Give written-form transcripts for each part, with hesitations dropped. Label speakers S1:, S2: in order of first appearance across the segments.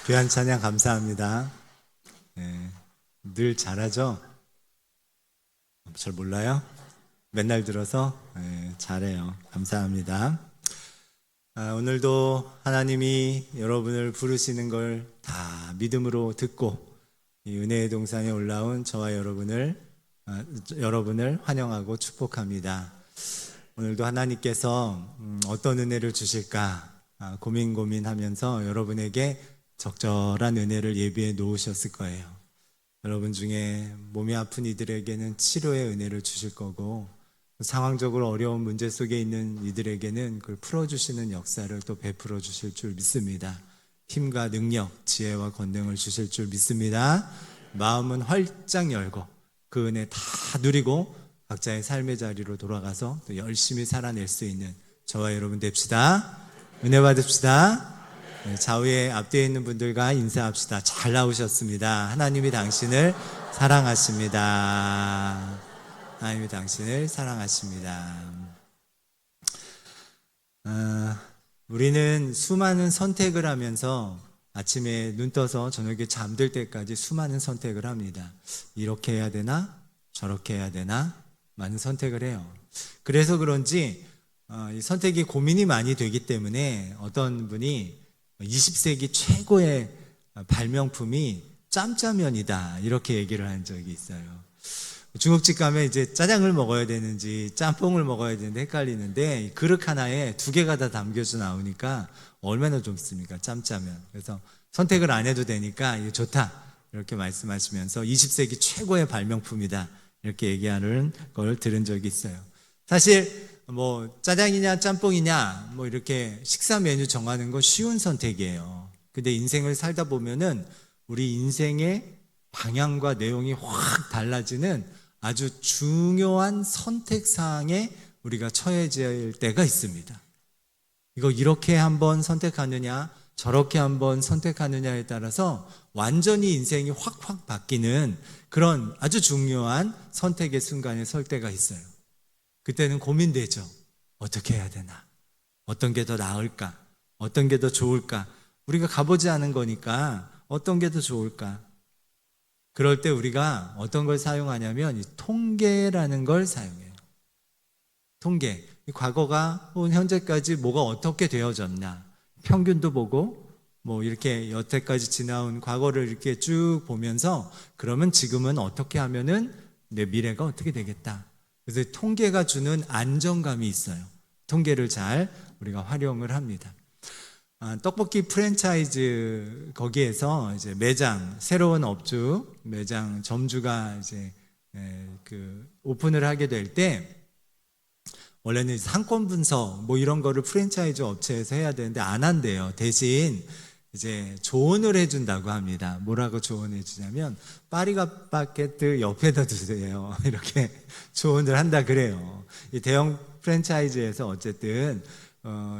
S1: 귀한 찬양 감사합니다. 네, 늘 잘하죠? 잘 몰라요? 맨날 들어서 잘해요. 감사합니다. 오늘도 하나님이 여러분을 부르시는 걸 다 믿음으로 듣고 이 은혜의 동산에 올라온 저와 여러분을 환영하고 축복합니다. 오늘도 하나님께서 어떤 은혜를 주실까 고민하면서 여러분에게 적절한 은혜를 예비해 놓으셨을 거예요. 여러분 중에 몸이 아픈 이들에게는 치료의 은혜를 주실 거고, 상황적으로 어려운 문제 속에 있는 이들에게는 그걸 풀어주시는 역사를 또 베풀어 주실 줄 믿습니다. 힘과 능력, 지혜와 권능을 주실 줄 믿습니다. 마음은 활짝 열고 그 은혜 다 누리고 각자의 삶의 자리로 돌아가서 또 열심히 살아낼 수 있는 저와 여러분 됩시다. 은혜 받읍시다. 좌우에 앞뒤에 있는 분들과 인사합시다. 잘 나오셨습니다. 하나님이 당신을 사랑하십니다. 하나님이 당신을 사랑하십니다. 우리는 수많은 선택을 하면서 아침에 눈 떠서 저녁에 잠들 때까지 수많은 선택을 합니다. 이렇게 해야 되나? 저렇게 해야 되나? 많은 선택을 해요. 그래서 그런지 이 선택이 고민이 많이 되기 때문에 어떤 분이 20세기 최고의 발명품이 짬짜면이다 이렇게 얘기를 한 적이 있어요. 중국집 가면 이제 짜장을 먹어야 되는지 짬뽕을 먹어야 되는데 헷갈리는데 그릇 하나에 두 개가 다 담겨져 나오니까 얼마나 좋습니까? 짬짜면. 그래서 선택을 안 해도 되니까 이게 좋다 이렇게 말씀하시면서 20세기 최고의 발명품이다 이렇게 얘기하는 걸 들은 적이 있어요. 사실 뭐 짜장이냐 짬뽕이냐 뭐 이렇게 식사 메뉴 정하는 건 쉬운 선택이에요. 근데 인생을 살다 보면은 우리 인생의 방향과 내용이 확 달라지는 아주 중요한 선택 사항에 우리가 처해질 때가 있습니다. 이거 이렇게 한번 선택하느냐 저렇게 한번 선택하느냐에 따라서 완전히 인생이 확 바뀌는 그런 아주 중요한 선택의 순간에 설 때가 있어요. 그때는 고민되죠. 어떻게 해야 되나? 어떤 게 더 나을까? 어떤 게 더 좋을까? 우리가 가보지 않은 거니까 어떤 게 더 좋을까? 그럴 때 우리가 어떤 걸 사용하냐면 이 통계라는 걸 사용해요. 통계. 과거가 혹은 현재까지 뭐가 어떻게 되어졌나? 평균도 보고 뭐 이렇게 여태까지 지나온 과거를 이렇게 쭉 보면서 그러면 지금은 어떻게 하면은 내 미래가 어떻게 되겠다? 그래서 통계가 주는 안정감이 있어요. 통계를 잘 우리가 활용을 합니다. 떡볶이 프랜차이즈 거기에서 이제 매장 새로운 업주 매장 점주가 이제 오픈을 하게 될 때 원래는 상권 분석 뭐 이런 거를 프랜차이즈 업체에서 해야 되는데 안 한대요. 대신 이제 조언을 해준다고 합니다. 뭐라고 조언해 주냐면 파리바게뜨 옆에다 두세요. 이렇게 조언을 한다 그래요. 이 대형 프랜차이즈에서 어쨌든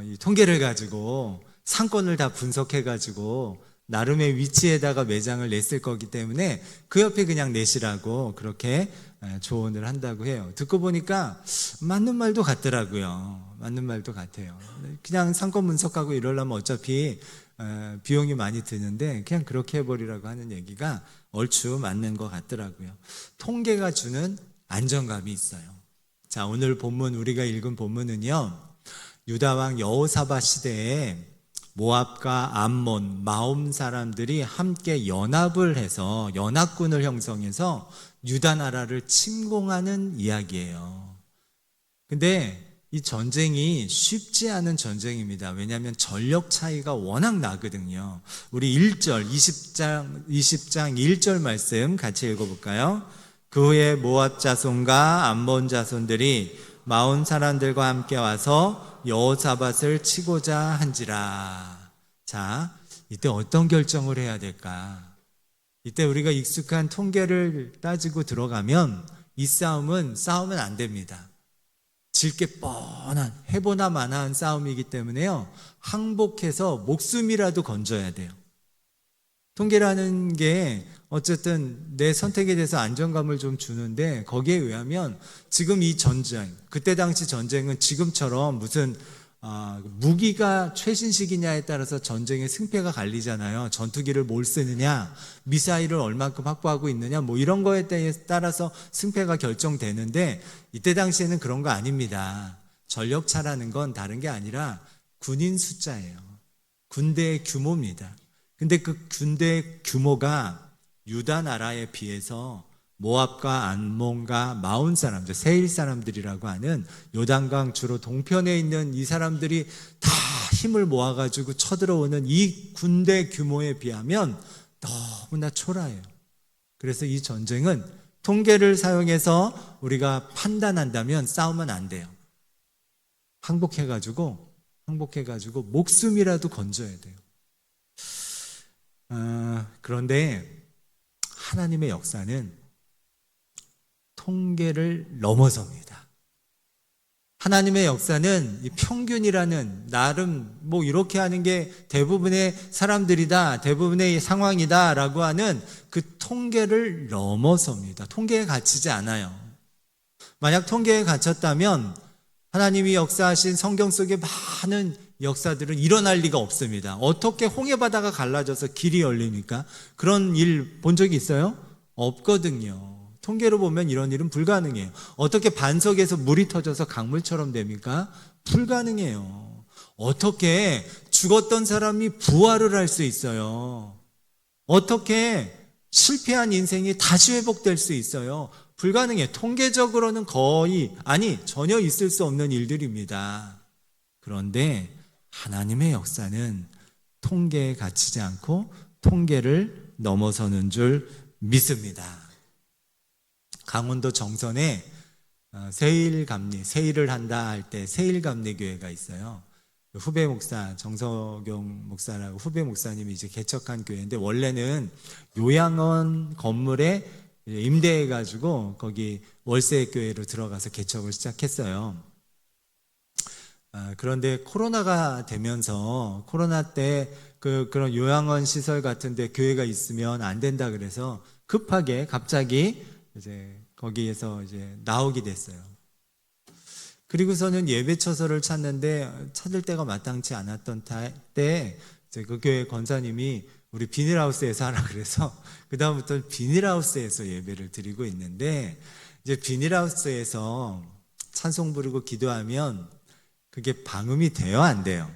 S1: 이 통계를 가지고 상권을 다 분석해 가지고 나름의 위치에다가 매장을 냈을 거기 때문에 그 옆에 그냥 내시라고 그렇게 조언을 한다고 해요. 듣고 보니까 맞는 말도 같더라고요. 맞는 말도 같아요. 그냥 상권 분석하고 이러려면 어차피 비용이 많이 드는데 그냥 그렇게 해버리라고 하는 얘기가 얼추 맞는 것 같더라고요. 통계가 주는 안정감이 있어요. 자, 오늘 본문 우리가 읽은 본문은요, 유다왕 여호사밧 시대에 모압과 암몬, 마옴 사람들이 함께 연합을 해서 연합군을 형성해서 유다 나라를 침공하는 이야기예요. 근데 이 전쟁이 쉽지 않은 전쟁입니다. 왜냐하면 전력 차이가 워낙 나거든요. 우리 1절, 20장 1절 말씀 같이 읽어볼까요? 그 후에 모압 자손과 암몬 자손들이 마온 사람들과 함께 와서 여호사밧을 치고자 한지라. 자, 이때 어떤 결정을 해야 될까? 이때 우리가 익숙한 통계를 따지고 들어가면 이 싸움은 싸우면 안 됩니다. 질 게 뻔한 해보나 마나한 싸움이기 때문에요, 항복해서 목숨이라도 건져야 돼요. 통계라는 게 어쨌든 내 선택에 대해서 안정감을 좀 주는데 거기에 의하면 지금 이 전쟁, 그때 당시 전쟁은 지금처럼 무슨 무기가 최신식이냐에 따라서 전쟁의 승패가 갈리잖아요. 전투기를 뭘 쓰느냐, 미사일을 얼만큼 확보하고 있느냐, 뭐 이런 거에 따라서 승패가 결정되는데 이때 당시에는 그런 거 아닙니다. 전력차라는 건 다른 게 아니라 군인 숫자예요. 군대의 규모입니다. 근데 그 군대의 규모가 유다 나라에 비해서 모압과 암몬과 마온 사람들, 세일 사람들이라고 하는 요단강 주로 동편에 있는 이 사람들이 다 힘을 모아가지고 쳐들어오는 이 군대 규모에 비하면 너무나 초라해요. 그래서 이 전쟁은 통계를 사용해서 우리가 판단한다면 싸우면 안 돼요. 항복해가지고 목숨이라도 건져야 돼요. 그런데 하나님의 역사는 통계를 넘어섭니다. 하나님의 역사는 이 평균이라는 나름 뭐 이렇게 하는 게 대부분의 사람들이다, 대부분의 상황이다라고 하는 그 통계를 넘어섭니다. 통계에 갇히지 않아요. 만약 통계에 갇혔다면 하나님이 역사하신 성경 속의 많은 역사들은 일어날 리가 없습니다. 어떻게 홍해바다가 갈라져서 길이 열립니까? 그런 일 본 적이 있어요? 없거든요. 통계로 보면 이런 일은 불가능해요. 어떻게 반석에서 물이 터져서 강물처럼 됩니까? 불가능해요. 어떻게 죽었던 사람이 부활을 할 수 있어요? 어떻게 실패한 인생이 다시 회복될 수 있어요? 불가능해요. 통계적으로는 전혀 있을 수 없는 일들입니다. 그런데 하나님의 역사는 통계에 갇히지 않고 통계를 넘어서는 줄 믿습니다. 강원도 정선에 세일을 한다 할 때 세일감리교회가 있어요. 후배 목사, 정석용 목사라고 후배 목사님이 이제 개척한 교회인데, 원래는 요양원 건물에 임대해가지고 거기 월세 교회로 들어가서 개척을 시작했어요. 그런데 코로나가 되면서 코로나 때 그런 요양원 시설 같은데 교회가 있으면 안 된다 그래서 급하게 갑자기 이제 거기에서 이제 나오게 됐어요. 그리고서는 예배처소를 찾을 때가 마땅치 않았던 때 이제 그 교회 권사님이 우리 비닐하우스에서 하라 그래서 그 다음부터 비닐하우스에서 예배를 드리고 있는데, 이제 비닐하우스에서 찬송 부르고 기도하면 그게 방음이 돼요, 안 돼요?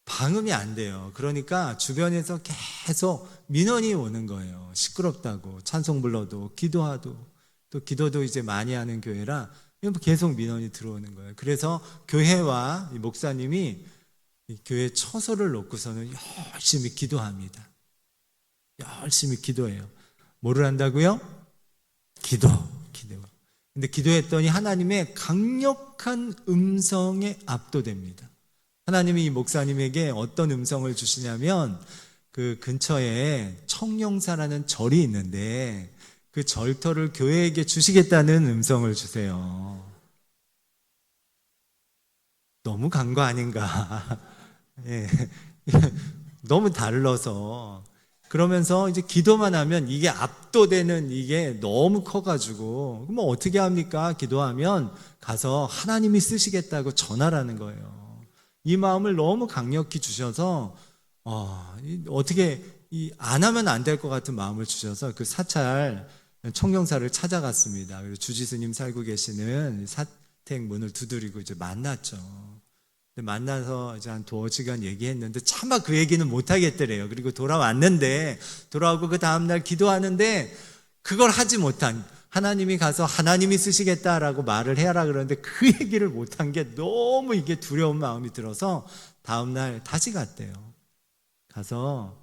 S1: 방음이 안 돼요. 그러니까 주변에서 계속 민원이 오는 거예요. 시끄럽다고. 찬송 불러도 또 기도도 이제 많이 하는 교회라 계속 민원이 들어오는 거예요. 그래서 교회와 이 목사님이 이 교회 처소를 놓고서는 열심히 기도합니다. 열심히 기도해요. 뭐를 한다고요? 기도. 근데 기도했더니 하나님의 강력한 음성에 압도됩니다. 하나님이 이 목사님에게 어떤 음성을 주시냐면, 그 근처에 청룡사라는 절이 있는데 그 절터를 교회에게 주시겠다는 음성을 주세요. 너무 간 거 아닌가? 예. 너무 달라서. 그러면서 이제 기도만 하면 이게 압도되는, 이게 너무 커가지고 뭐 어떻게 합니까? 기도하면 가서 하나님이 쓰시겠다고 전하라는 거예요. 이 마음을 너무 강력히 주셔서 어떻게 안 하면 안 될 것 같은 마음을 주셔서 그 사찰 청룡사를 찾아갔습니다. 그리고 주지스님 살고 계시는 사택 문을 두드리고 이제 만났죠. 만나서 이제 한 2시간 얘기했는데 차마 그 얘기는 못 하겠더래요. 그리고 돌아오고 그 다음날 기도하는데 그걸 하지 못한, 하나님이 가서 하나님이 쓰시겠다라고 말을 해라 그러는데 그 얘기를 못한 게 너무 이게 두려운 마음이 들어서 다음날 다시 갔대요. 가서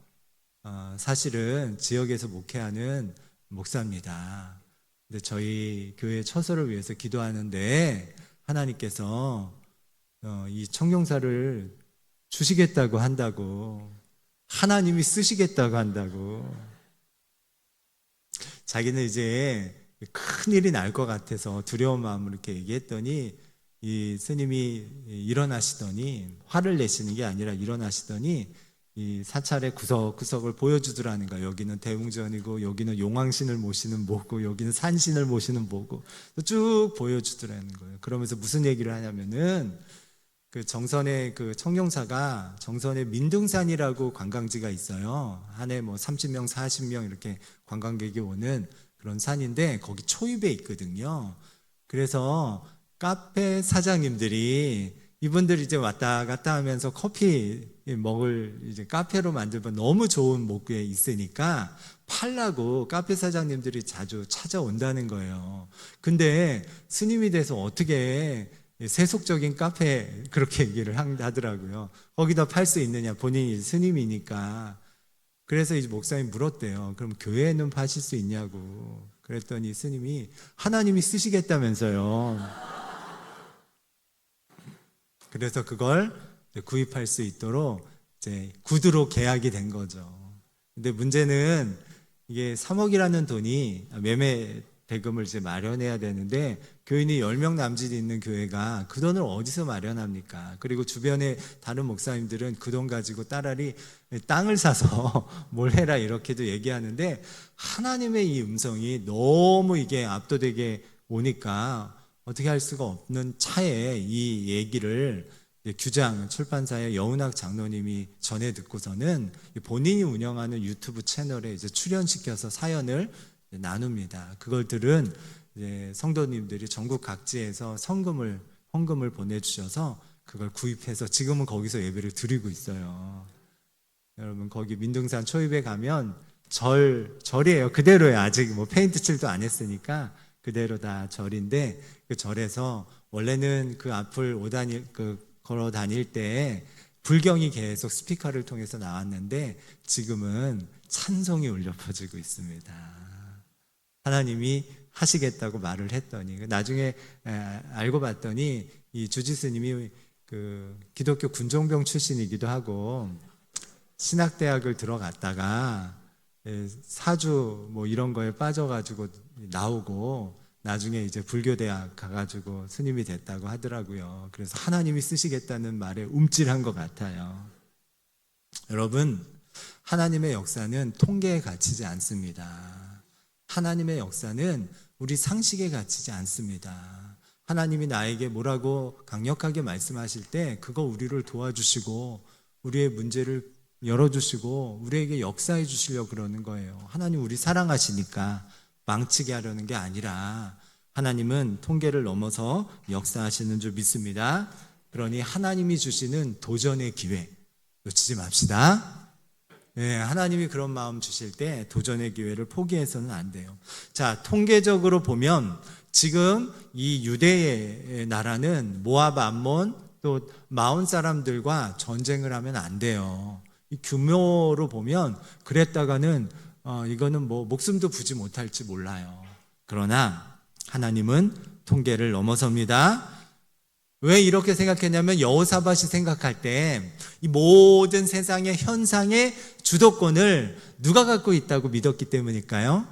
S1: 사실은 지역에서 목회하는 목사입니다. 근데 저희 교회 처소를 위해서 기도하는데 하나님께서 이 청룡사를 주시겠다고 한다고, 하나님이 쓰시겠다고 한다고. 자기는 이제 큰일이 날 것 같아서 두려운 마음으로 이렇게 얘기했더니 이 스님이 일어나시더니, 화를 내시는 게 아니라 일어나시더니 이 사찰의 구석구석을 보여주더라는 거예요. 여기는 대웅전이고, 여기는 용왕신을 모시는 뭐고, 여기는 산신을 모시는 뭐고 쭉 보여주더라는 거예요. 그러면서 무슨 얘기를 하냐면은 그 정선의 그 청룡사가 정선의 민둥산이라고 관광지가 있어요. 한 해 뭐 30명, 40명 이렇게 관광객이 오는 그런 산인데 거기 초입에 있거든요. 그래서 카페 사장님들이 이분들이 이제 왔다 갔다 하면서 커피 먹을 이제 카페로 만들면 너무 좋은 목에 있으니까 팔라고 카페 사장님들이 자주 찾아온다는 거예요. 근데 스님이 돼서 어떻게 세속적인 카페 그렇게 얘기를 하더라고요. 거기다 팔 수 있느냐, 본인이 스님이니까. 그래서 이제 목사님 물었대요. 그럼 교회에는 파실 수 있냐고. 그랬더니 스님이 하나님이 쓰시겠다면서요. 그래서 그걸 구입할 수 있도록 이제 구두로 계약이 된 거죠. 근데 문제는 이게 3억이라는 돈이 매매 대금을 이제 마련해야 되는데 교인이 10명 남짓 있는 교회가 그 돈을 어디서 마련합니까? 그리고 주변에 다른 목사님들은 그 돈 가지고 딸아리 땅을 사서 뭘 해라 이렇게도 얘기하는데 하나님의 이 음성이 너무 이게 압도되게 오니까 어떻게 할 수가 없는 차에 이 얘기를 규장 출판사의 여운학 장로님이 전해 듣고서는 본인이 운영하는 유튜브 채널에 이제 출연시켜서 사연을 나눕니다. 그걸 들은 이제 성도님들이 전국 각지에서 헌금을 보내주셔서 그걸 구입해서 지금은 거기서 예배를 드리고 있어요. 여러분 거기 민둥산 초입에 가면 절이에요. 그대로예요. 아직 뭐 페인트 칠도 안 했으니까 그대로 다 절인데 그 절에서 원래는 그 앞을 걸어 다닐 때 불경이 계속 스피커를 통해서 나왔는데 지금은 찬송이 울려 퍼지고 있습니다. 하나님이 하시겠다고 말을 했더니 나중에 알고 봤더니 이 주지스님이 그 기독교 군종병 출신이기도 하고 신학대학을 들어갔다가 사주 뭐 이런 거에 빠져가지고 나오고 나중에 이제 불교대학 가가지고 스님이 됐다고 하더라고요. 그래서 하나님이 쓰시겠다는 말에 움찔한 것 같아요. 여러분, 하나님의 역사는 통계에 갇히지 않습니다. 하나님의 역사는 우리 상식에 갇히지 않습니다. 하나님이 나에게 뭐라고 강력하게 말씀하실 때 그거 우리를 도와주시고 우리의 문제를 열어주시고 우리에게 역사해 주시려고 그러는 거예요. 하나님 우리 사랑하시니까 망치게 하려는 게 아니라 하나님은 통계를 넘어서 역사하시는 줄 믿습니다. 그러니 하나님이 주시는 도전의 기회 놓치지 맙시다. 네, 하나님이 그런 마음 주실 때 도전의 기회를 포기해서는 안 돼요. 자, 통계적으로 보면 지금 이 유대의 나라는 모압, 암몬 또 마온 사람들과 전쟁을 하면 안 돼요. 이 규모로 보면 그랬다가는 이거는 뭐 목숨도 부지 못할지 몰라요. 그러나 하나님은 통계를 넘어섭니다. 왜 이렇게 생각했냐면 여호사밧이 생각할 때 이 모든 세상의 현상의 주도권을 누가 갖고 있다고 믿었기 때문일까요?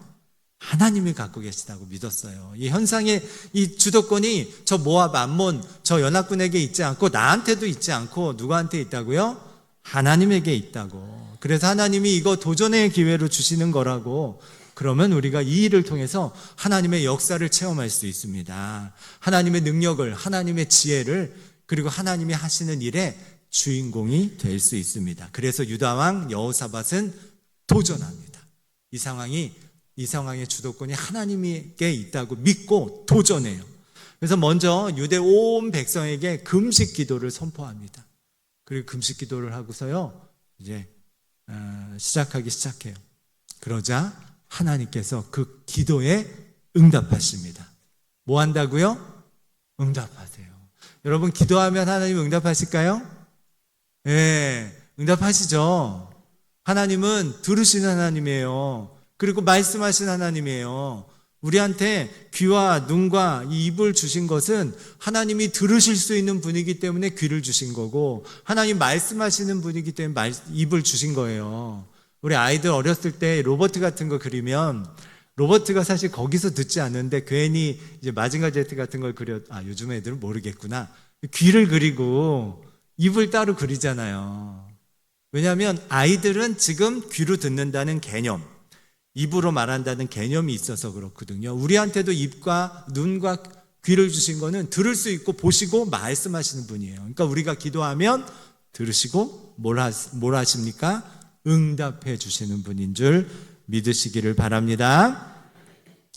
S1: 하나님이 갖고 계시다고 믿었어요. 이 현상의 이 주도권이 저 모압, 암몬, 저 연합군에게 있지 않고 나한테도 있지 않고 누구한테 있다고요? 하나님에게 있다고. 그래서 하나님이 이거 도전의 기회로 주시는 거라고. 그러면 우리가 이 일을 통해서 하나님의 역사를 체험할 수 있습니다. 하나님의 능력을, 하나님의 지혜를, 그리고 하나님이 하시는 일에 주인공이 될 수 있습니다. 그래서 유다왕 여호사밧은 도전합니다. 이 상황의 주도권이 하나님께 있다고 믿고 도전해요. 그래서 먼저 유대 온 백성에게 금식 기도를 선포합니다. 그리고 금식 기도를 하고서요 이제 시작해요. 그러자 하나님께서 그 기도에 응답하십니다. 뭐 한다고요? 응답하세요. 여러분 기도하면 하나님 응답하실까요? 네, 응답하시죠. 하나님은 들으시는 하나님이에요. 그리고 말씀하신 하나님이에요. 우리한테 귀와 눈과 이 입을 주신 것은 하나님이 들으실 수 있는 분이기 때문에 귀를 주신 거고 하나님 말씀하시는 분이기 때문에 입을 주신 거예요. 우리 아이들 어렸을 때 로봇 같은 거 그리면 로봇가 사실 거기서 듣지 않는데 괜히 이제 마징가 제트 같은 걸 요즘 애들은 모르겠구나. 귀를 그리고 입을 따로 그리잖아요. 왜냐하면 아이들은 지금 귀로 듣는다는 개념, 입으로 말한다는 개념이 있어서 그렇거든요. 우리한테도 입과 눈과 귀를 주신 거는 들을 수 있고 보시고 말씀하시는 분이에요. 그러니까 우리가 기도하면 들으시고 뭘 하십니까? 응답해 주시는 분인 줄 믿으시기를 바랍니다.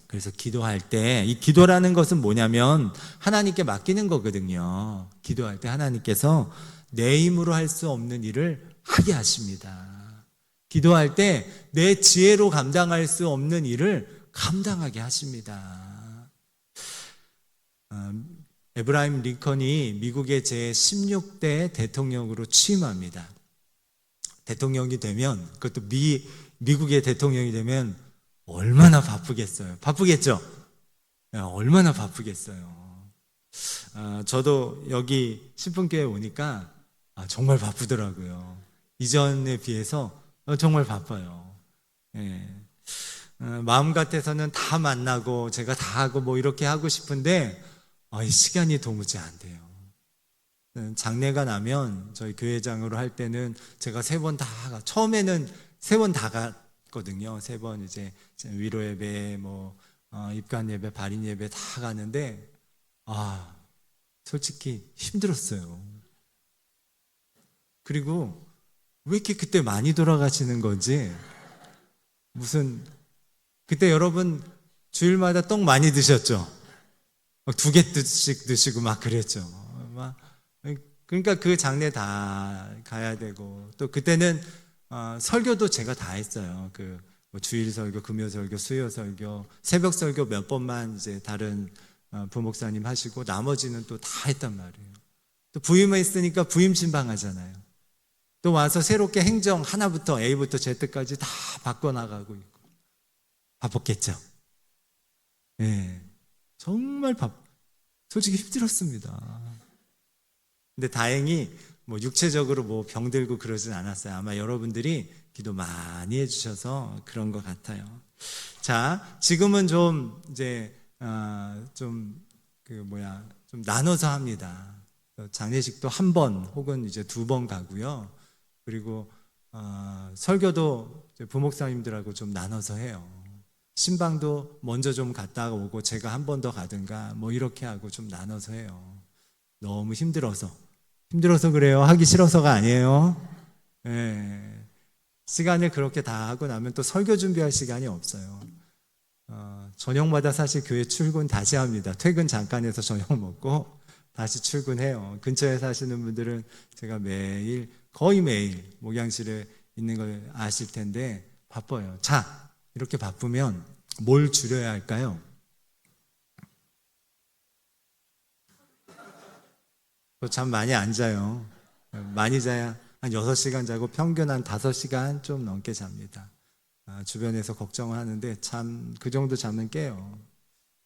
S1: 그래서 기도할 때, 이 기도라는 것은 뭐냐면 하나님께 맡기는 거거든요. 기도할 때 하나님께서 내 힘으로 할 수 없는 일을 하게 하십니다. 기도할 때 내 지혜로 감당할 수 없는 일을 감당하게 하십니다. 에브라임 링컨이 미국의 제16대 대통령으로 취임합니다. 대통령이 되면, 그것도 미국의 대통령이 되면 얼마나 바쁘겠어요. 바쁘겠죠? 얼마나 바쁘겠어요. 저도 여기 신분교회 오니까 정말 바쁘더라고요. 이전에 비해서 정말 바빠요. 마음 같아서는 다 만나고 제가 다 하고 뭐 이렇게 하고 싶은데 이 시간이 도무지 안 돼요. 장례가 나면 저희 교회장으로 할 때는 제가 처음에는 3번 다 갔거든요. 3번 이제 위로 예배, 입관 예배, 발인 예배 다 가는데 솔직히 힘들었어요. 그리고 왜 이렇게 그때 많이 돌아가시는 건지, 그때 여러분 주일마다 떡 많이 드셨죠? 2개씩 드시고 막 그랬죠. 그러니까 그 장례 다 가야 되고, 또 그때는 설교도 제가 다 했어요. 주일 설교, 금요 설교, 수요 설교, 새벽 설교 몇 번만 이제 다른 부목사님 하시고 나머지는 또 다 했단 말이에요. 또 부임했으니까 부임 신방하잖아요. 또 와서 새롭게 행정 하나부터 A부터 Z까지 다 바꿔나가고 있고 바빴겠죠. 정말 솔직히 힘들었습니다. 근데 다행히 육체적으로 병들고 그러진 않았어요. 아마 여러분들이 기도 많이 해주셔서 그런 것 같아요. 자, 지금은 좀 이제 좀 나눠서 합니다. 장례식도 1번 혹은 이제 2번 가고요. 그리고 설교도 부목사님들하고 좀 나눠서 해요. 신방도 먼저 좀 갔다 오고 제가 한 번 더 가든가 이렇게 하고 좀 나눠서 해요. 너무 힘들어서 그래요. 하기 싫어서가 아니에요. 시간을 그렇게 다 하고 나면 또 설교 준비할 시간이 없어요. 저녁마다 사실 교회 출근 다시 합니다. 퇴근 잠깐 해서 저녁 먹고 다시 출근해요. 근처에 사시는 분들은 제가 거의 매일 목양실에 있는 걸 아실 텐데 바빠요. 자, 이렇게 바쁘면 뭘 줄여야 할까요? 잠 많이 안 자요. 많이 자야 한 6시간 자고 평균 한 5시간 좀 넘게 잡니다. 주변에서 걱정을 하는데 그 정도 잠은 깨요.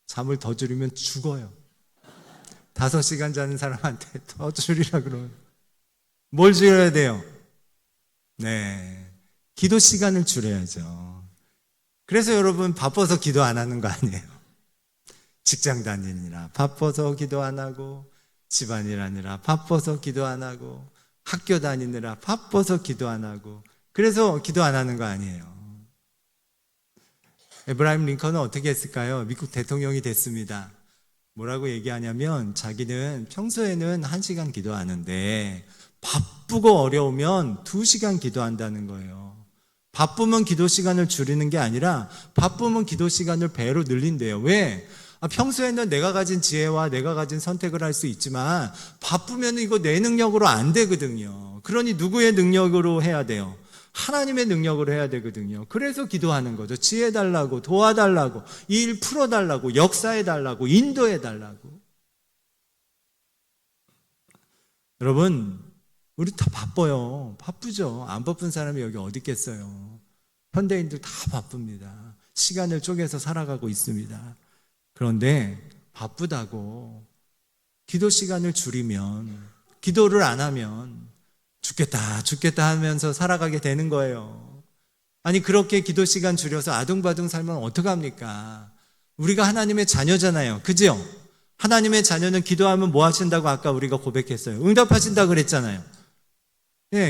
S1: 잠을 더 줄이면 죽어요. 5시간 자는 사람한테 더 줄이라 그러면 뭘 줄여야 돼요? 기도 시간을 줄여야죠. 그래서 여러분 바빠서 기도 안 하는 거 아니에요. 직장 다니느라 바빠서 기도 안 하고, 집안일 하느라 바빠서 기도 안 하고, 학교 다니느라 바빠서 기도 안 하고, 그래서 기도 안 하는 거 아니에요. 에브라임 링컨은 어떻게 했을까요? 미국 대통령이 됐습니다. 뭐라고 얘기하냐면 자기는 평소에는 1시간 기도하는데 바쁘고 어려우면 2시간 기도한다는 거예요. 바쁘면 기도 시간을 줄이는 게 아니라 바쁘면 기도 시간을 배로 늘린대요. 왜? 평소에는 내가 가진 지혜와 내가 가진 선택을 할 수 있지만 바쁘면 이거 내 능력으로 안 되거든요. 그러니 누구의 능력으로 해야 돼요? 하나님의 능력으로 해야 되거든요. 그래서 기도하는 거죠. 지혜 달라고, 도와달라고, 이 일 풀어달라고, 역사해달라고, 인도해달라고. 여러분, 우리 다 바빠요. 바쁘죠. 안 바쁜 사람이 여기 어디 있겠어요. 현대인들 다 바쁩니다. 시간을 쪼개서 살아가고 있습니다. 그런데 바쁘다고 기도 시간을 줄이면, 기도를 안 하면 죽겠다 하면서 살아가게 되는 거예요. 아니, 그렇게 기도 시간 줄여서 아둥바둥 살면 어떡합니까? 우리가 하나님의 자녀잖아요. 그죠? 하나님의 자녀는 기도하면 뭐 하신다고 아까 우리가 고백했어요. 응답하신다고 그랬잖아요.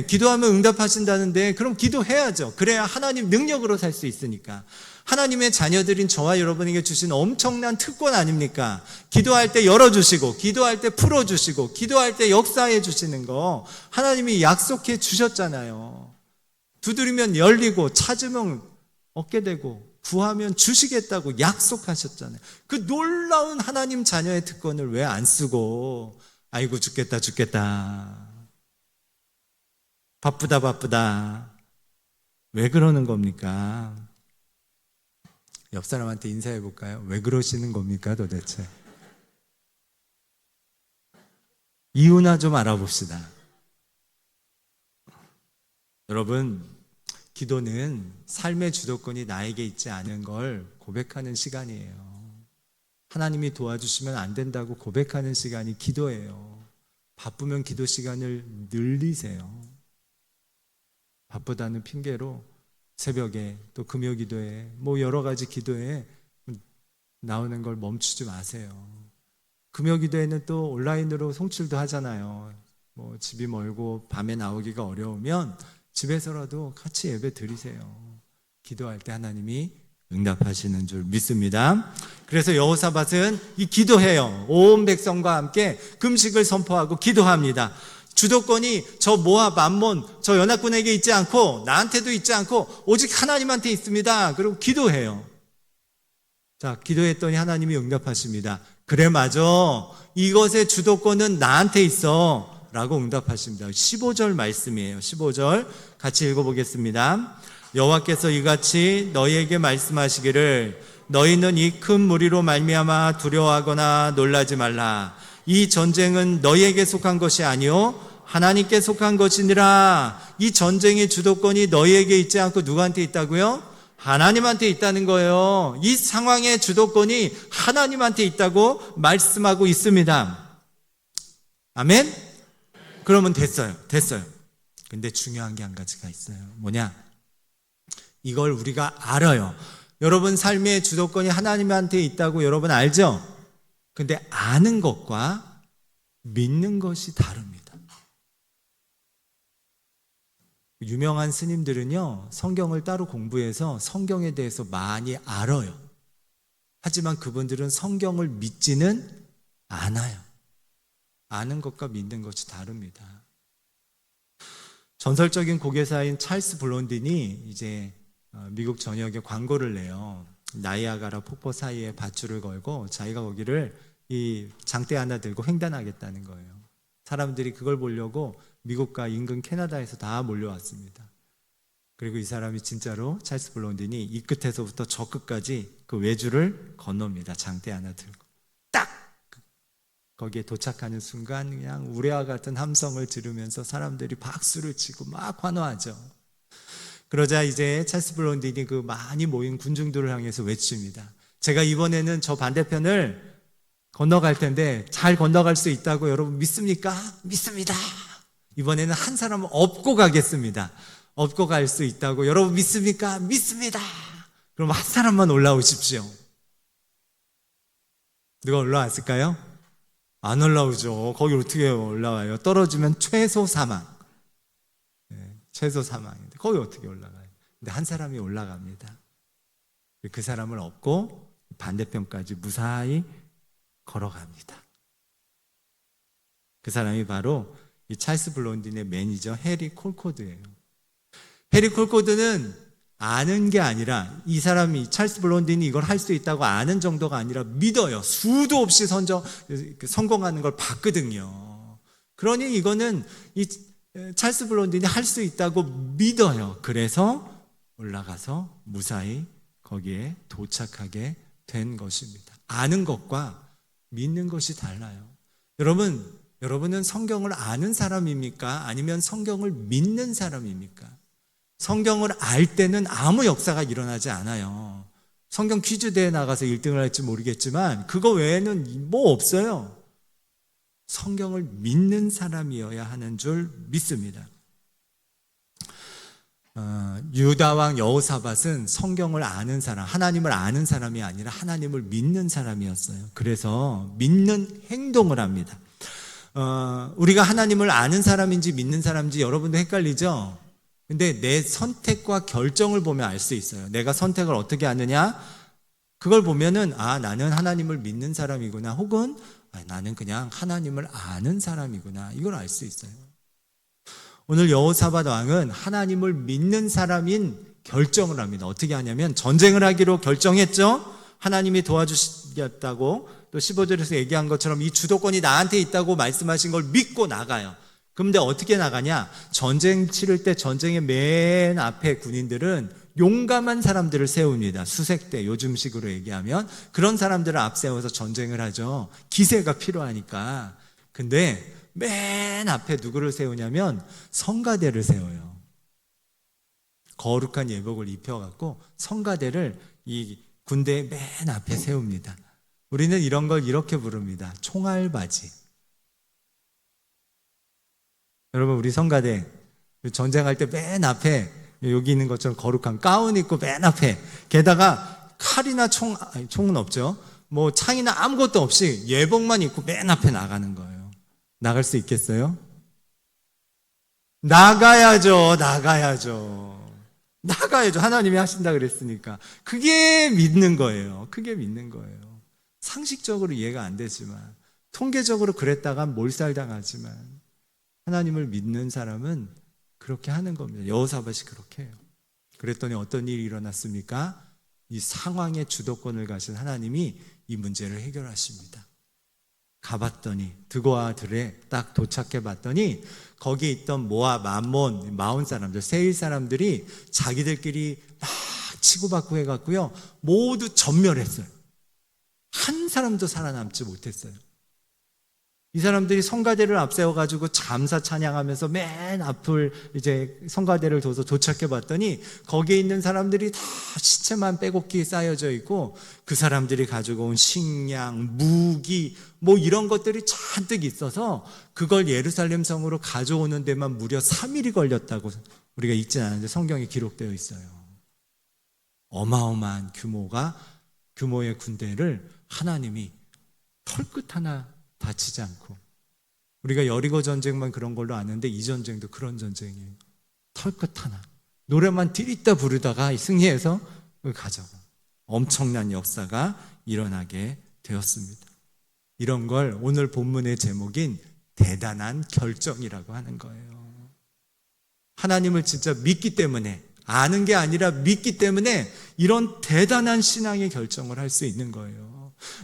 S1: 기도하면 응답하신다는데 그럼 기도해야죠. 그래야 하나님 능력으로 살 수 있으니까. 하나님의 자녀들인 저와 여러분에게 주신 엄청난 특권 아닙니까? 기도할 때 열어주시고, 기도할 때 풀어주시고, 기도할 때 역사해 주시는 거 하나님이 약속해 주셨잖아요. 두드리면 열리고, 찾으면 얻게 되고, 구하면 주시겠다고 약속하셨잖아요. 그 놀라운 하나님 자녀의 특권을 왜 안 쓰고, 아이고 죽겠다 죽겠다, 바쁘다 바쁘다, 왜 그러는 겁니까? 옆 사람한테 인사해 볼까요? 왜 그러시는 겁니까 도대체? 이유나 좀 알아봅시다. 여러분, 기도는 삶의 주도권이 나에게 있지 않은 걸 고백하는 시간이에요. 하나님이 도와주시면 안 된다고 고백하는 시간이 기도예요. 바쁘면 기도 시간을 늘리세요. 바쁘다는 핑계로 새벽에 또 금요 기도에 뭐 여러 가지 기도에 나오는 걸 멈추지 마세요. 금요 기도에는 또 온라인으로 송출도 하잖아요. 뭐 집이 멀고 밤에 나오기가 어려우면 집에서라도 같이 예배 드리세요. 기도할 때 하나님이 응답하시는 줄 믿습니다. 그래서 여호사밧은 이 기도해요. 온 백성과 함께 금식을 선포하고 기도합니다. 주도권이 저 모압, 암몬, 저 연합군에게 있지 않고 나한테도 있지 않고 오직 하나님한테 있습니다. 그리고 기도해요. 자, 기도했더니 하나님이 응답하십니다. 그래 맞아, 이것의 주도권은 나한테 있어 라고 응답하십니다. 15절 말씀이에요. 15절 같이 읽어보겠습니다. 여호와께서 이같이 너희에게 말씀하시기를 너희는 이 큰 무리로 말미암아 두려워하거나 놀라지 말라. 이 전쟁은 너희에게 속한 것이 아니요 하나님께 속한 것이니라. 이 전쟁의 주도권이 너희에게 있지 않고 누구한테 있다고요? 하나님한테 있다는 거예요. 이 상황의 주도권이 하나님한테 있다고 말씀하고 있습니다. 아멘? 그러면 됐어요. 근데 중요한 게 한 가지가 있어요. 뭐냐? 이걸 우리가 알아요. 여러분 삶의 주도권이 하나님한테 있다고 여러분 알죠? 근데 아는 것과 믿는 것이 다릅니다. 유명한 스님들은요, 성경을 따로 공부해서 성경에 대해서 많이 알아요. 하지만 그분들은 성경을 믿지는 않아요. 아는 것과 믿는 것이 다릅니다. 전설적인 고개사인 찰스 블론딘이 이제 미국 전역에 광고를 내요. 나이아가라 폭포 사이에 밧줄을 걸고 자기가 거기를 이 장대 하나 들고 횡단하겠다는 거예요. 사람들이 그걸 보려고 미국과 인근 캐나다에서 다 몰려왔습니다. 그리고 이 사람이 진짜로 찰스 블론딘이 이 끝에서부터 저 끝까지 그 외줄을 건넙니다. 장대 하나 들고 딱 거기에 도착하는 순간 그냥 우레와 같은 함성을 지르면서 사람들이 박수를 치고 막 환호하죠. 그러자 이제 찰스 블론딘이 그 많이 모인 군중들을 향해서 외칩니다. 제가 이번에는 저 반대편을 건너갈 텐데 잘 건너갈 수 있다고 여러분 믿습니까? 믿습니다. 이번에는 한 사람은 업고 가겠습니다. 업고 갈 수 있다고 여러분 믿습니까? 믿습니다. 그럼 한 사람만 올라오십시오. 누가 올라왔을까요? 안 올라오죠. 거기 어떻게 올라와요? 떨어지면 최소 사망. 최소 사망인데 거기 어떻게 올라가요? 근데 한 사람이 올라갑니다. 그 사람을 업고 반대편까지 무사히 걸어갑니다. 그 사람이 바로 이 찰스 블론딘의 매니저 해리 콜코드예요. 해리 콜코드는 아는 게 아니라 이 사람이 찰스 블론딘이 이걸 할 수 있다고 아는 정도가 아니라 믿어요. 수도 없이 성공하는 걸 봤거든요. 그러니 이거는 이 찰스 블론딘이 할 수 있다고 믿어요. 그래서 올라가서 무사히 거기에 도착하게 된 것입니다. 아는 것과 믿는 것이 달라요. 여러분은 성경을 아는 사람입니까? 아니면 성경을 믿는 사람입니까? 성경을 알 때는 아무 역사가 일어나지 않아요. 성경 퀴즈 대회 나가서 1등을 할지 모르겠지만 그거 외에는 뭐 없어요. 성경을 믿는 사람이어야 하는 줄 믿습니다. 유다왕 여호사밧은 성경을 아는 사람, 하나님을 아는 사람이 아니라 하나님을 믿는 사람이었어요. 그래서 믿는 행동을 합니다. 우리가 하나님을 아는 사람인지 믿는 사람인지 여러분도 헷갈리죠? 근데 내 선택과 결정을 보면 알 수 있어요. 내가 선택을 어떻게 하느냐? 그걸 보면은 나는 하나님을 믿는 사람이구나, 혹은 나는 그냥 하나님을 아는 사람이구나, 이걸 알 수 있어요. 오늘 여호사밧 왕은 하나님을 믿는 사람인 결정을 합니다. 어떻게 하냐면 전쟁을 하기로 결정했죠. 하나님이 도와주시겠다고, 또 15절에서 얘기한 것처럼 이 주도권이 나한테 있다고 말씀하신 걸 믿고 나가요. 그런데 어떻게 나가냐? 전쟁 치를 때 전쟁의 맨 앞에 군인들은 용감한 사람들을 세웁니다. 수색대, 요즘식으로 얘기하면 그런 사람들을 앞세워서 전쟁을 하죠. 기세가 필요하니까. 근데 맨 앞에 누구를 세우냐면 성가대를 세워요. 거룩한 예복을 입혀갖고 성가대를 이 군대의 맨 앞에 세웁니다. 우리는 이런 걸 이렇게 부릅니다. 총알바지. 여러분, 우리 성가대 전쟁할 때 맨 앞에 여기 있는 것처럼 거룩한 가운 입고 맨 앞에, 게다가 칼이나 총은 없죠. 뭐 창이나 아무것도 없이 예복만 입고 맨 앞에 나가는 거예요. 나갈 수 있겠어요? 나가야죠. 하나님이 하신다 그랬으니까. 그게 믿는 거예요. 상식적으로 이해가 안 되지만, 통계적으로 그랬다가 몰살당하지만, 하나님을 믿는 사람은 그렇게 하는 겁니다. 여호사밧이 그렇게 해요. 그랬더니 어떤 일이 일어났습니까? 이 상황의 주도권을 가진 하나님이 이 문제를 해결하십니다. 가봤더니, 드고아 들에 딱 도착해 봤더니 거기 있던 모압, 암몬, 마온 사람들, 세일 사람들이 자기들끼리 막 치고받고 해갖고요, 모두 전멸했어요. 한 사람도 살아남지 못했어요. 이 사람들이 성가대를 앞세워가지고 잠사 찬양하면서 맨 앞을 이제 성가대를 둬서 도착해 봤더니 거기에 있는 사람들이 다 시체만 빼곡히 쌓여져 있고, 그 사람들이 가지고 온 식량, 무기, 뭐 이런 것들이 잔뜩 있어서 그걸 예루살렘 성으로 가져오는 데만 무려 3일이 걸렸다고 우리가 읽진 않은데 성경에 기록되어 있어요. 어마어마한 규모의 군대를 하나님이 털끝 하나 다치지 않고, 우리가 여리고 전쟁만 그런 걸로 아는데 이 전쟁도 그런 전쟁이에요. 털끝 하나, 노래만 디리다 부르다가 승리해서 가져가, 엄청난 역사가 일어나게 되었습니다. 이런 걸 오늘 본문의 제목인 대단한 결정이라고 하는 거예요. 하나님을 진짜 믿기 때문에, 아는 게 아니라 믿기 때문에 이런 대단한 신앙의 결정을 할 수 있는 거예요.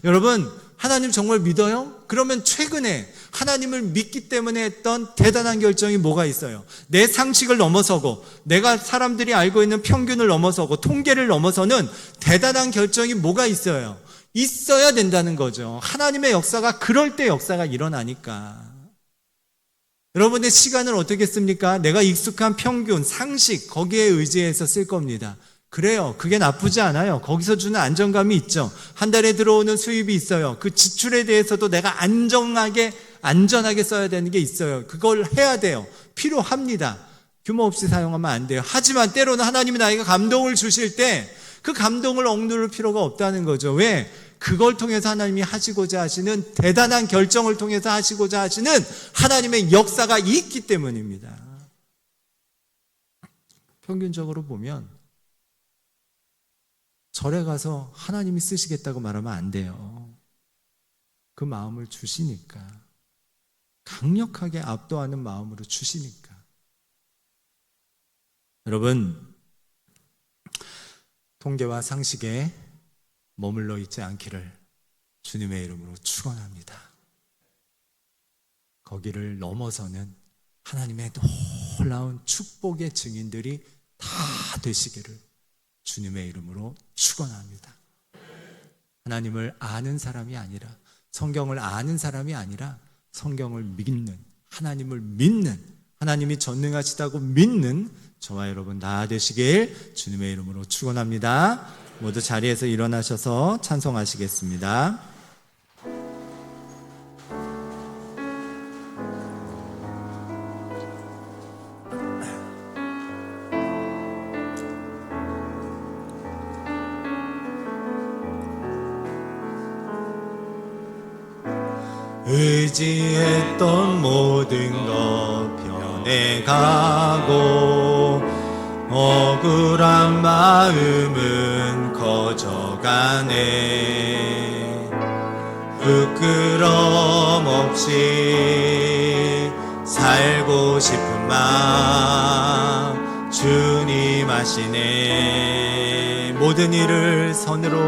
S1: 여러분, 하나님 정말 믿어요? 그러면 최근에 하나님을 믿기 때문에 했던 대단한 결정이 뭐가 있어요? 내 상식을 넘어서고, 내가 사람들이 알고 있는 평균을 넘어서고, 통계를 넘어서는 대단한 결정이 뭐가 있어요? 있어야 된다는 거죠. 하나님의 역사가 그럴 때 역사가 일어나니까. 여러분의 시간을 어떻게 씁니까? 내가 익숙한 평균, 상식, 거기에 의지해서 쓸 겁니다. 그래요. 그게 나쁘지 않아요. 거기서 주는 안정감이 있죠. 한 달에 들어오는 수입이 있어요. 그 지출에 대해서도 내가 안전하게 써야 되는 게 있어요. 그걸 해야 돼요. 필요합니다. 규모 없이 사용하면 안 돼요. 하지만 때로는 하나님이 나에게 감동을 주실 때 그 감동을 억누를 필요가 없다는 거죠. 왜? 그걸 통해서 하나님이 하시고자 하시는, 대단한 결정을 통해서 하시고자 하시는 하나님의 역사가 있기 때문입니다. 평균적으로 보면 절에 가서 하나님이 쓰시겠다고 말하면 안 돼요. 그 마음을 주시니까, 강력하게 압도하는 마음으로 주시니까. 여러분, 통계와 상식에 머물러 있지 않기를 주님의 이름으로 축원합니다. 거기를 넘어서는 하나님의 놀라운 축복의 증인들이 다 되시기를 주님의 이름으로 축원합니다. 하나님을 아는 사람이 아니라, 성경을 아는 사람이 아니라 성경을 믿는, 하나님을 믿는, 하나님이 전능하시다고 믿는 저와 여러분 다 되시길 주님의 이름으로 축원합니다. 모두 자리에서 일어나셔서 찬송하시겠습니다. 의지했던 모든 것 변해가고 억울한 마음은 커져가네. 부끄럼 없이 살고 싶은 마음 주님 아시네. 모든 일을 선으로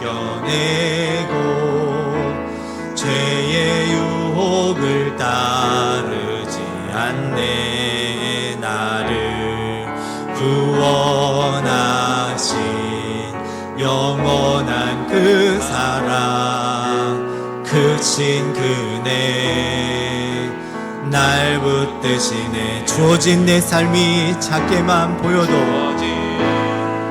S1: 이겨내고 죄의 유혹을 따르지 않네. 나를 구원하신 영원한 그 사랑, 크신 그네 날 붙드시네. 주어진 내 삶이 작게만 보여도,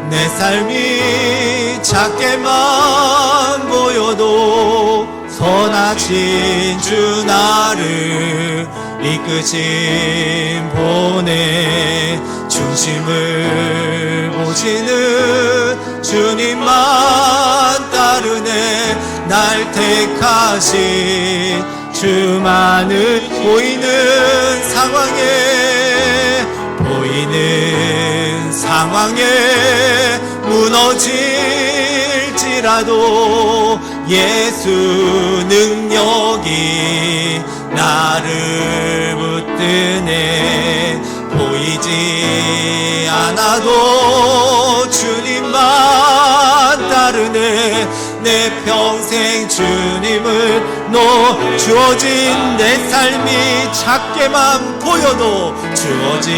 S1: 내 삶이 작게만 보여도 선하신 주 나를 이끄신 보내. 중심을 보시는 주님만 따르네. 날 택하신 주만을 보이는 상황에 무너질지라도 예수 능력이 나를 붙드네. 보이지 않아도 주님만 따르네. 내 평생 주님을 주어진 내 삶이 작게만 보여도, 주어진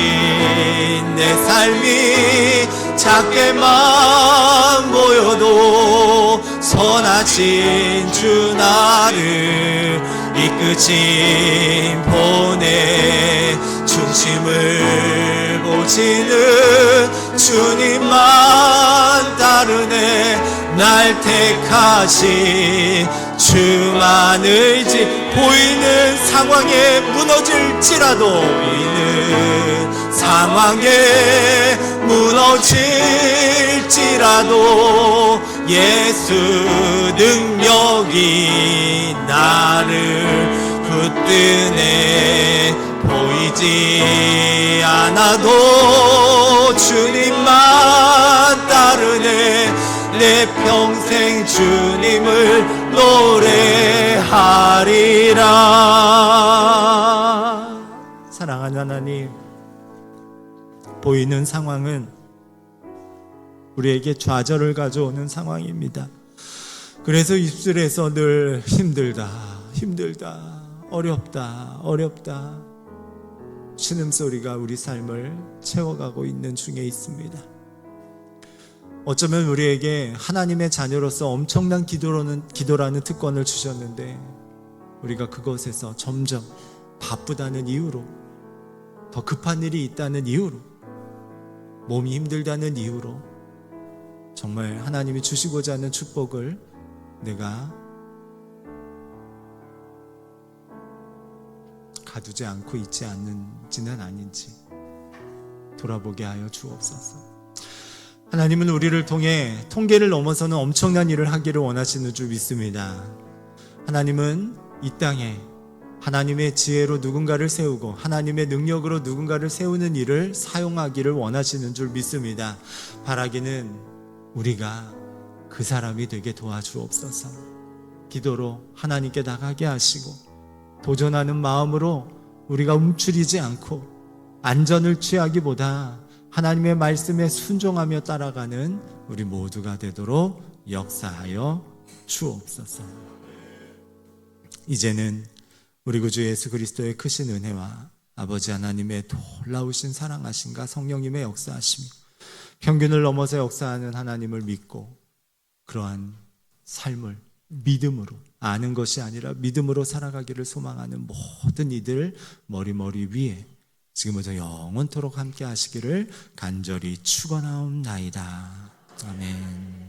S1: 내 삶이 작게만 보여도 선하신 주 나를 이끄신 보내. 중심을 보시는 주님만 따르네. 날 택하신 주만을 보이는 상황에 무너질지라도, 보이는 상황에 무너질지라도 예수 능력이 나를 붙드네. 보이지 않아도 주님만 따르네. 내 평생 주님을 노래하리라. 사랑하는 하나님, 보이는 상황은 우리에게 좌절을 가져오는 상황입니다. 그래서 입술에서 늘 힘들다, 어렵다 신음소리가 우리 삶을 채워가고 있는 중에 있습니다. 어쩌면 우리에게 하나님의 자녀로서 엄청난 기도라는 특권을 주셨는데, 우리가 그것에서 점점 바쁘다는 이유로, 더 급한 일이 있다는 이유로, 몸이 힘들다는 이유로 정말 하나님이 주시고자 하는 축복을 내가 가두지 않고 있지 않는지는 아닌지 돌아보게 하여 주옵소서. 하나님은 우리를 통해 통계를 넘어서는 엄청난 일을 하기를 원하시는 줄 믿습니다. 하나님은 이 땅에 하나님의 지혜로 누군가를 세우고 하나님의 능력으로 누군가를 세우는 일을 사용하기를 원하시는 줄 믿습니다. 바라기는 우리가 그 사람이 되게 도와주옵소서. 기도로 하나님께 나가게 하시고, 도전하는 마음으로 우리가 움츠리지 않고 안전을 취하기보다 하나님의 말씀에 순종하며 따라가는 우리 모두가 되도록 역사하여 주옵소서. 이제는 우리 구주 예수 그리스도의 크신 은혜와 아버지 하나님의 놀라우신 사랑하심과 성령님의 역사하심이, 평균을 넘어서 역사하는 하나님을 믿고 그러한 삶을 믿음으로, 아는 것이 아니라 믿음으로 살아가기를 소망하는 모든 이들 머리 위에 지금부터 영원토록 함께 하시기를 간절히 축원하옵나이다. 아멘.